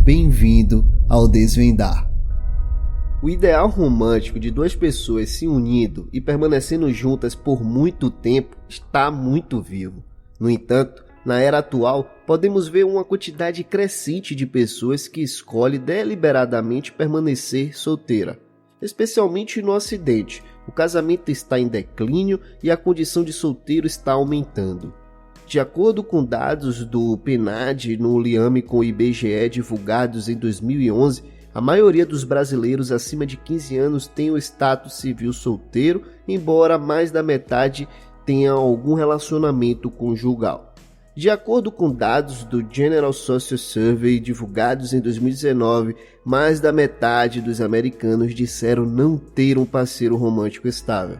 Bem-vindo ao Desvendar. O ideal romântico de duas pessoas se unindo e permanecendo juntas por muito tempo está muito vivo. No entanto, na era atual, podemos ver uma quantidade crescente de pessoas que escolhem deliberadamente permanecer solteira. Especialmente no Ocidente, o casamento está em declínio e a condição de solteiro está aumentando. De acordo com dados do PNAD no Liame com o IBGE divulgados em 2011, a maioria dos brasileiros acima de 15 anos tem o status civil solteiro, embora mais da metade tenha algum relacionamento conjugal. De acordo com dados do General Social Survey divulgados em 2019, mais da metade dos americanos disseram não ter um parceiro romântico estável.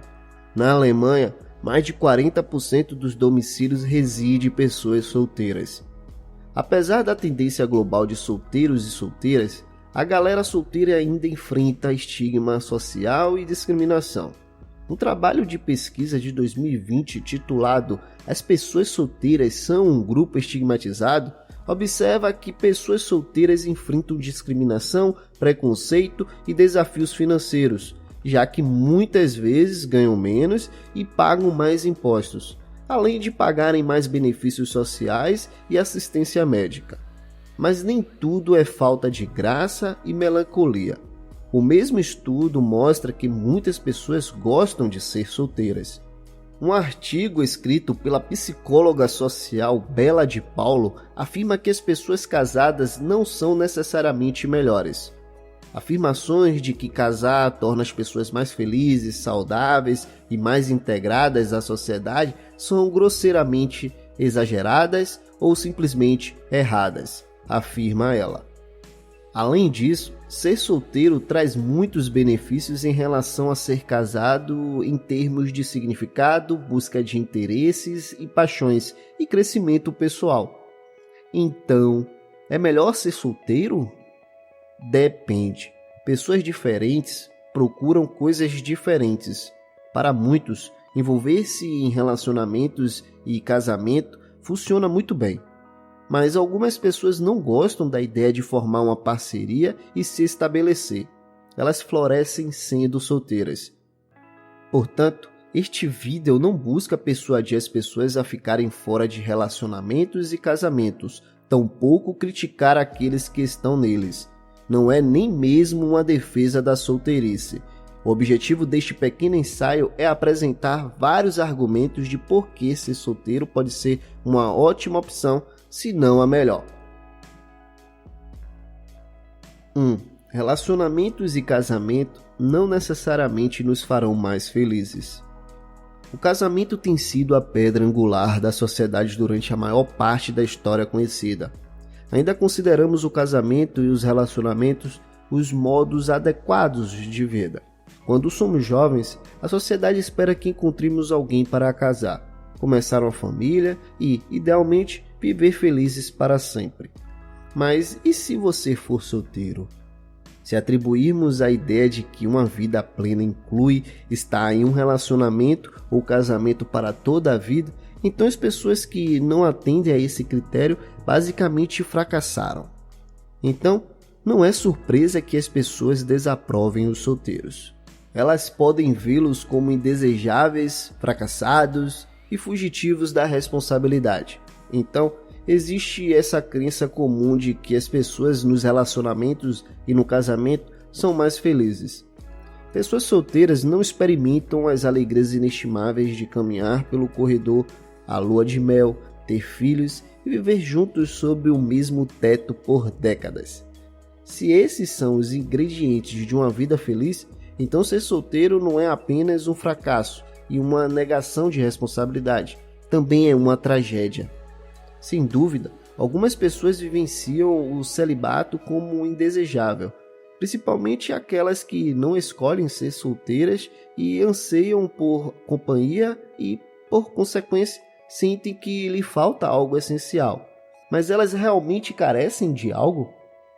Na Alemanha, mais de 40% dos domicílios reside pessoas solteiras. Apesar da tendência global de solteiros e solteiras, a galera solteira ainda enfrenta estigma social e discriminação. Um trabalho de pesquisa de 2020 titulado As pessoas solteiras são um grupo estigmatizado observa que pessoas solteiras enfrentam discriminação, preconceito e desafios financeiros, já que muitas vezes ganham menos e pagam mais impostos, além de pagarem mais benefícios sociais e assistência médica. Mas nem tudo é falta de graça e melancolia. O mesmo estudo mostra que muitas pessoas gostam de ser solteiras. Um artigo escrito pela psicóloga social Bela de Paulo afirma que as pessoas casadas não são necessariamente melhores. Afirmações de que casar torna as pessoas mais felizes, saudáveis e mais integradas à sociedade são grosseiramente exageradas ou simplesmente erradas, afirma ela. Além disso, ser solteiro traz muitos benefícios em relação a ser casado em termos de significado, busca de interesses e paixões e crescimento pessoal. Então, é melhor ser solteiro? Depende. Pessoas diferentes procuram coisas diferentes. Para muitos, envolver-se em relacionamentos e casamento funciona muito bem. Mas algumas pessoas não gostam da ideia de formar uma parceria e se estabelecer. Elas florescem sendo solteiras. Portanto, este vídeo não busca persuadir as pessoas a ficarem fora de relacionamentos e casamentos, tampouco criticar aqueles que estão neles. Não é nem mesmo uma defesa da solteirice. O objetivo deste pequeno ensaio é apresentar vários argumentos de por que ser solteiro pode ser uma ótima opção, se não a melhor. 1. Relacionamentos e casamento não necessariamente nos farão mais felizes. O casamento tem sido a pedra angular da sociedade durante a maior parte da história conhecida. Ainda consideramos o casamento e os relacionamentos os modos adequados de vida. Quando somos jovens, a sociedade espera que encontremos alguém para casar, começar uma família e, idealmente, viver felizes para sempre. Mas e se você for solteiro? Se atribuirmos a ideia de que uma vida plena inclui estar em um relacionamento ou casamento para toda a vida, então as pessoas que não atendem a esse critério basicamente fracassaram. Então, não é surpresa que as pessoas desaprovem os solteiros. Elas podem vê-los como indesejáveis, fracassados e fugitivos da responsabilidade. Então, existe essa crença comum de que as pessoas nos relacionamentos e no casamento são mais felizes. Pessoas solteiras não experimentam as alegrias inestimáveis de caminhar pelo corredor, a lua de mel, ter filhos e viver juntos sob o mesmo teto por décadas. Se esses são os ingredientes de uma vida feliz, então ser solteiro não é apenas um fracasso e uma negação de responsabilidade, também é uma tragédia. Sem dúvida, algumas pessoas vivenciam o celibato como indesejável, principalmente aquelas que não escolhem ser solteiras e anseiam por companhia e, por consequência, sentem que lhe falta algo essencial. Mas elas realmente carecem de algo?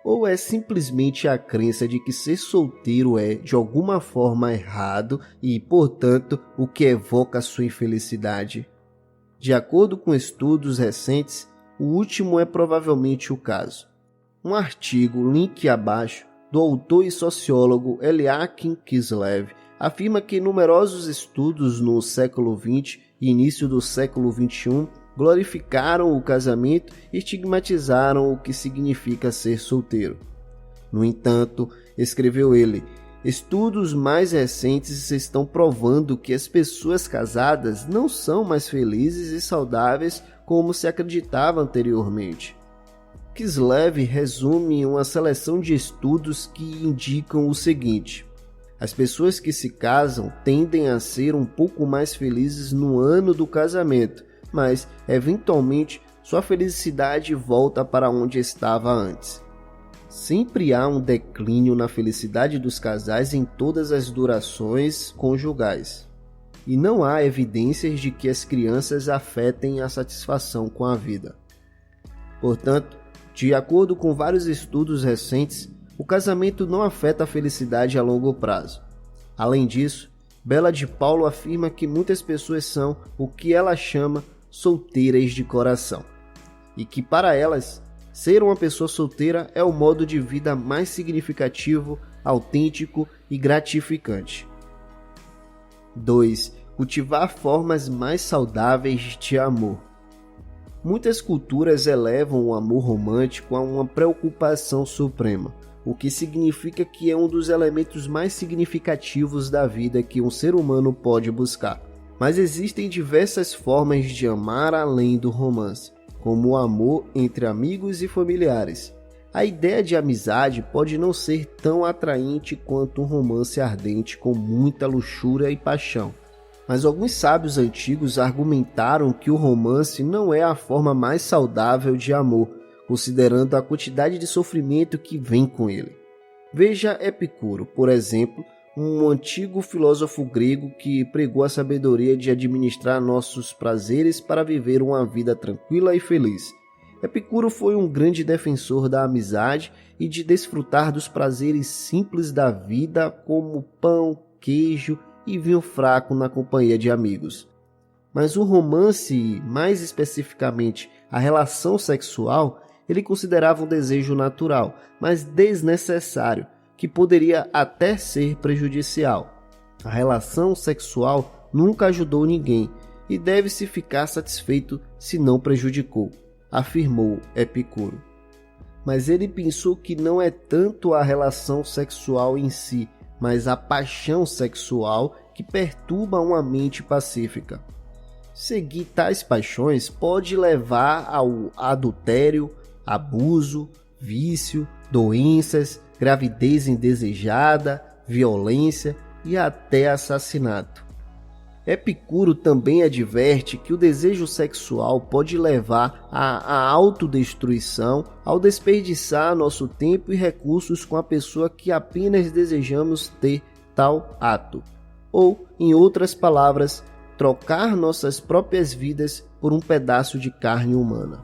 Ou é simplesmente a crença de que ser solteiro é, de alguma forma, errado e, portanto, o que evoca sua infelicidade? De acordo com estudos recentes, o último é provavelmente o caso. Um artigo, link abaixo, do autor e sociólogo Eliakim Kislev, afirma que numerosos estudos no século XX e início do século XXI glorificaram o casamento e estigmatizaram o que significa ser solteiro. No entanto, escreveu ele, estudos mais recentes estão provando que as pessoas casadas não são mais felizes e saudáveis como se acreditava anteriormente. Kislev resume uma seleção de estudos que indicam o seguinte: as pessoas que se casam tendem a ser um pouco mais felizes no ano do casamento, mas, eventualmente, sua felicidade volta para onde estava antes. Sempre há um declínio na felicidade dos casais em todas as durações conjugais, e não há evidências de que as crianças afetem a satisfação com a vida. Portanto, de acordo com vários estudos recentes, o casamento não afeta a felicidade a longo prazo. Além disso, Bela de Paulo afirma que muitas pessoas são o que ela chama solteiras de coração, e que para elas, ser uma pessoa solteira é o modo de vida mais significativo, autêntico e gratificante. 2. Cultivar formas mais saudáveis de amor. Muitas culturas elevam o amor romântico a uma preocupação suprema, o que significa que é um dos elementos mais significativos da vida que um ser humano pode buscar. Mas existem diversas formas de amar além do romance, como o amor entre amigos e familiares. A ideia de amizade pode não ser tão atraente quanto um romance ardente com muita luxúria e paixão. Mas alguns sábios antigos argumentaram que o romance não é a forma mais saudável de amor, considerando a quantidade de sofrimento que vem com ele. Veja Epicuro, por exemplo, um antigo filósofo grego que pregou a sabedoria de administrar nossos prazeres para viver uma vida tranquila e feliz. Epicuro foi um grande defensor da amizade e de desfrutar dos prazeres simples da vida, como pão, queijo e vinho fraco na companhia de amigos. Mas o romance, mais especificamente a relação sexual, ele considerava um desejo natural, mas desnecessário, que poderia até ser prejudicial. A relação sexual nunca ajudou ninguém e deve-se ficar satisfeito se não prejudicou, afirmou Epicuro. Mas ele pensou que não é tanto a relação sexual em si, mas a paixão sexual que perturba uma mente pacífica. Seguir tais paixões pode levar ao adultério, abuso, vício, doenças, gravidez indesejada, violência e até assassinato. Epicuro também adverte que o desejo sexual pode levar à autodestruição ao desperdiçar nosso tempo e recursos com a pessoa que apenas desejamos ter tal ato. Ou, em outras palavras, trocar nossas próprias vidas por um pedaço de carne humana.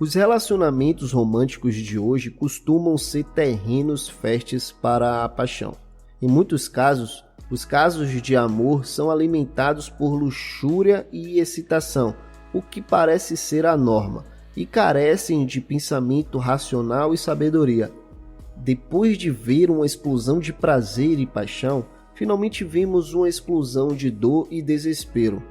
Os relacionamentos românticos de hoje costumam ser terrenos férteis para a paixão. Em muitos casos, os casos de amor são alimentados por luxúria e excitação, o que parece ser a norma, e carecem de pensamento racional e sabedoria. Depois de ver uma explosão de prazer e paixão, finalmente vemos uma explosão de dor e desespero.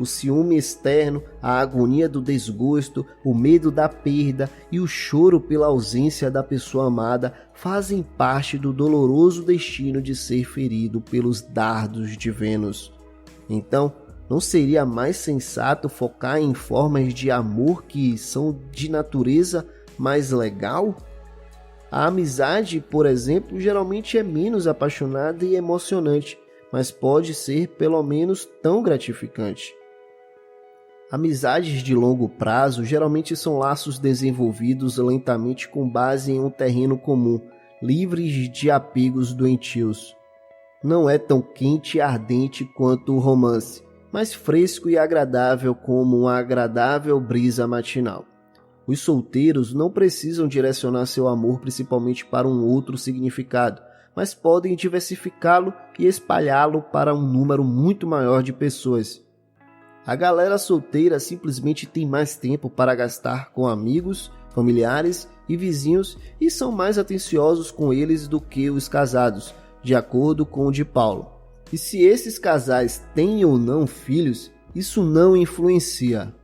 O ciúme externo, a agonia do desgosto, o medo da perda e o choro pela ausência da pessoa amada fazem parte do doloroso destino de ser ferido pelos dardos de Vênus. Então, não seria mais sensato focar em formas de amor que são de natureza mais legal? A amizade, por exemplo, geralmente é menos apaixonada e emocionante, mas pode ser pelo menos tão gratificante. Amizades de longo prazo geralmente são laços desenvolvidos lentamente com base em um terreno comum, livres de apegos doentios. Não é tão quente e ardente quanto o romance, mas fresco e agradável como uma agradável brisa matinal. Os solteiros não precisam direcionar seu amor principalmente para um outro significado, mas podem diversificá-lo e espalhá-lo para um número muito maior de pessoas. A galera solteira simplesmente tem mais tempo para gastar com amigos familiares e vizinhos e são mais atenciosos com eles do que os casados, de acordo com o de Paulo. E se esses casais têm ou não filhos, isso não influencia.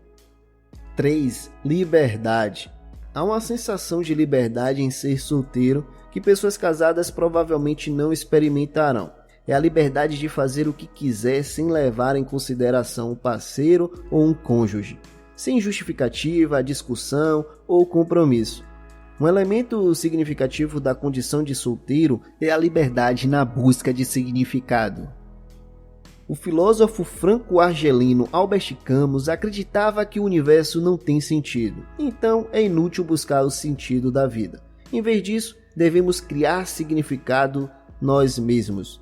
3. Liberdade. Há uma sensação de liberdade em ser solteiro que pessoas casadas provavelmente não experimentarão. É a liberdade de fazer o que quiser sem levar em consideração um parceiro ou um cônjuge, sem justificativa, discussão ou compromisso. Um elemento significativo da condição de solteiro é a liberdade na busca de significado. O filósofo franco-argelino Albert Camus acreditava que o universo não tem sentido, então é inútil buscar o sentido da vida. Em vez disso, devemos criar significado nós mesmos.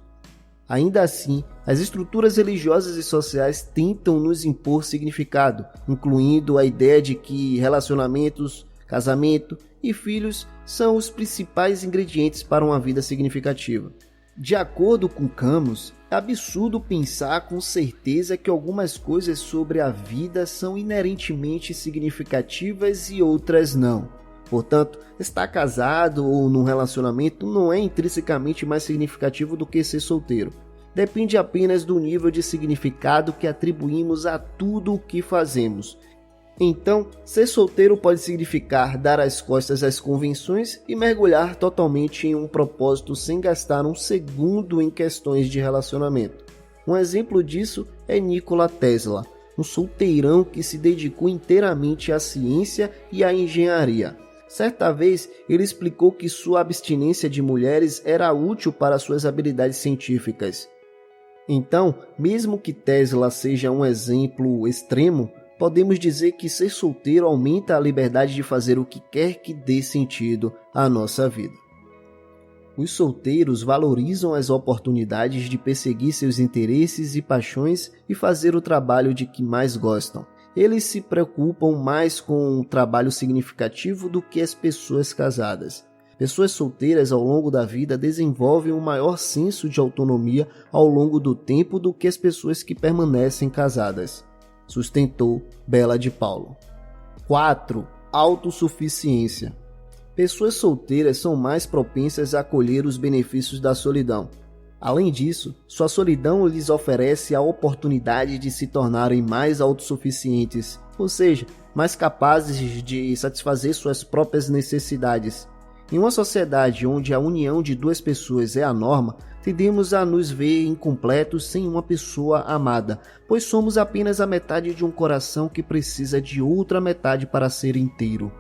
Ainda assim, as estruturas religiosas e sociais tentam nos impor significado, incluindo a ideia de que relacionamentos, casamento e filhos são os principais ingredientes para uma vida significativa. De acordo com Camus, é absurdo pensar com certeza que algumas coisas sobre a vida são inerentemente significativas e outras não. Portanto, estar casado ou num relacionamento não é intrinsecamente mais significativo do que ser solteiro. Depende apenas do nível de significado que atribuímos a tudo o que fazemos. Então, ser solteiro pode significar dar as costas às convenções e mergulhar totalmente em um propósito sem gastar um segundo em questões de relacionamento. Um exemplo disso é Nikola Tesla, um solteirão que se dedicou inteiramente à ciência e à engenharia. Certa vez, ele explicou que sua abstinência de mulheres era útil para suas habilidades científicas. Então, mesmo que Tesla seja um exemplo extremo, podemos dizer que ser solteiro aumenta a liberdade de fazer o que quer que dê sentido à nossa vida. Os solteiros valorizam as oportunidades de perseguir seus interesses e paixões e fazer o trabalho de que mais gostam. Eles se preocupam mais com um trabalho significativo do que as pessoas casadas. Pessoas solteiras ao longo da vida desenvolvem um maior senso de autonomia ao longo do tempo do que as pessoas que permanecem casadas, sustentou Bela de Paulo. 4. Autossuficiência. Pessoas solteiras são mais propensas a colher os benefícios da solidão. Além disso, sua solidão lhes oferece a oportunidade de se tornarem mais autossuficientes, ou seja, mais capazes de satisfazer suas próprias necessidades. Em uma sociedade onde a união de duas pessoas é a norma, tendemos a nos ver incompletos sem uma pessoa amada, pois somos apenas a metade de um coração que precisa de outra metade para ser inteiro.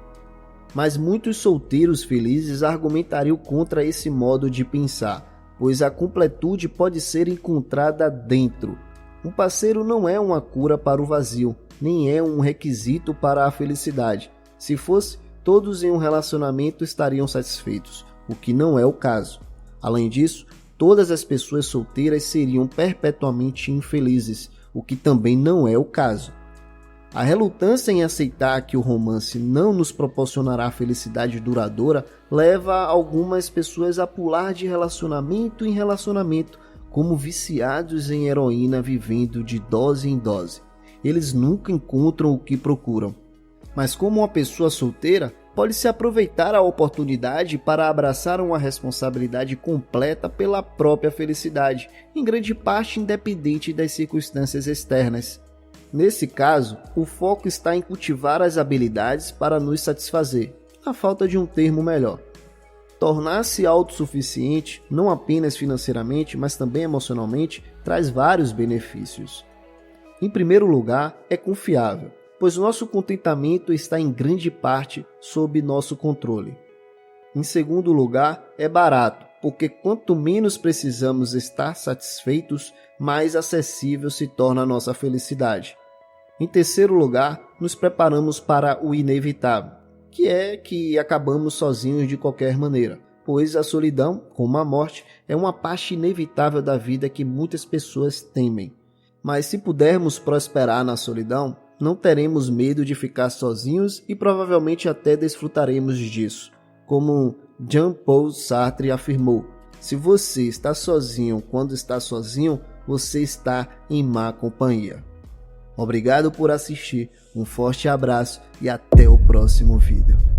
Mas muitos solteiros felizes argumentariam contra esse modo de pensar, pois a completude pode ser encontrada dentro. Um parceiro não é uma cura para o vazio, nem é um requisito para a felicidade. Se fosse, todos em um relacionamento estariam satisfeitos, o que não é o caso. Além disso, todas as pessoas solteiras seriam perpetuamente infelizes, o que também não é o caso. A relutância em aceitar que o romance não nos proporcionará felicidade duradoura leva algumas pessoas a pular de relacionamento em relacionamento, como viciados em heroína vivendo de dose em dose. Eles nunca encontram o que procuram. Mas como uma pessoa solteira, pode-se aproveitar a oportunidade para abraçar uma responsabilidade completa pela própria felicidade, em grande parte independente das circunstâncias externas. Nesse caso, o foco está em cultivar as habilidades para nos satisfazer, na falta de um termo melhor. Tornar-se autossuficiente, não apenas financeiramente, mas também emocionalmente, traz vários benefícios. Em primeiro lugar, é confiável, pois nosso contentamento está em grande parte sob nosso controle. Em segundo lugar, é barato, porque quanto menos precisamos estar satisfeitos, mais acessível se torna a nossa felicidade. Em terceiro lugar, nos preparamos para o inevitável, que é que acabamos sozinhos de qualquer maneira, pois a solidão, como a morte, é uma parte inevitável da vida que muitas pessoas temem. Mas se pudermos prosperar na solidão, não teremos medo de ficar sozinhos e provavelmente até desfrutaremos disso. Como Jean-Paul Sartre afirmou, se você está sozinho quando está sozinho, você está em má companhia. Obrigado por assistir, um forte abraço e até o próximo vídeo.